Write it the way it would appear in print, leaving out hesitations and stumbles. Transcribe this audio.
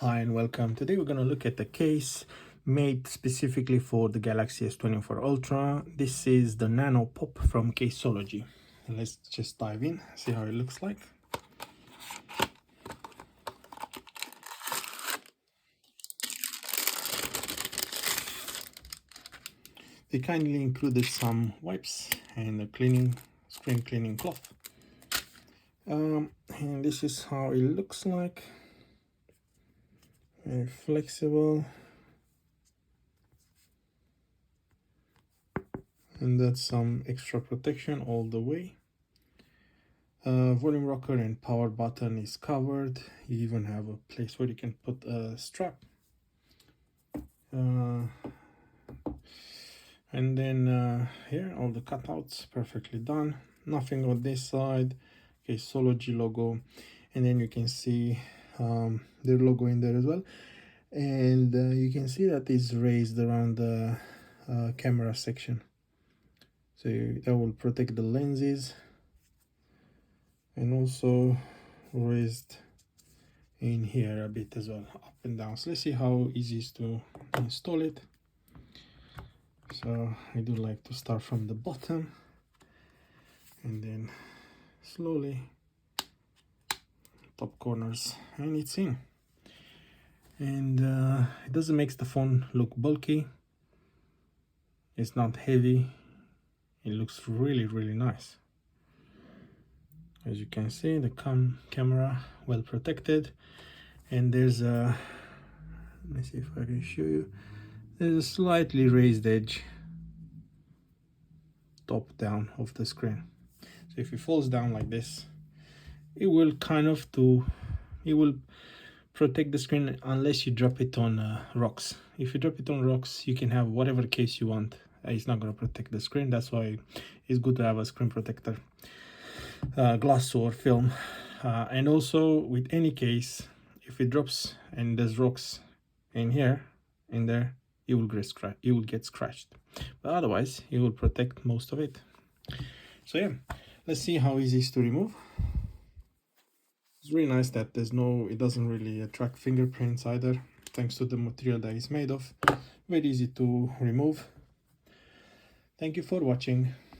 Hi and welcome. Today we're going to look at the case made specifically for the Galaxy S24 Ultra. This is the Nano Pop from Caseology. Let's just dive in, see how it looks like. They kindly included some wipes and a screen cleaning cloth. And this is how it looks like. Very flexible. And that's some extra protection all the way. Volume rocker and power button is covered. You even have a place where you can put a strap. And then here all the cutouts perfectly done. Nothing on this side. Caseology logo, and then you can see their logo in there as well. And you can see that it's raised around the camera section, so that will protect the lenses, and also raised in here a bit as well, up and down. So let's see how easy it is to install it. So I do like to start from the bottom and then slowly top corners, and it's in. And it doesn't make the phone look bulky. It's not heavy. It looks really nice. As you can see, the camera well protected, and there's a, let me see if I can show you, there's a slightly raised edge top down of the screen. So if it falls down like this, it will it will protect the screen unless you drop it on rocks. If you drop it on rocks, you can have whatever case you want. It's not going to protect the screen. That's why it's good to have a screen protector, glass or film. And also with any case, if it drops and there's rocks in here, in there, it will get scratched. But otherwise, it will protect most of it. So yeah, let's see how easy it is to remove. It's really nice that it doesn't really attract fingerprints either, thanks to the material that it's made of. Very easy to remove. Thank you for watching.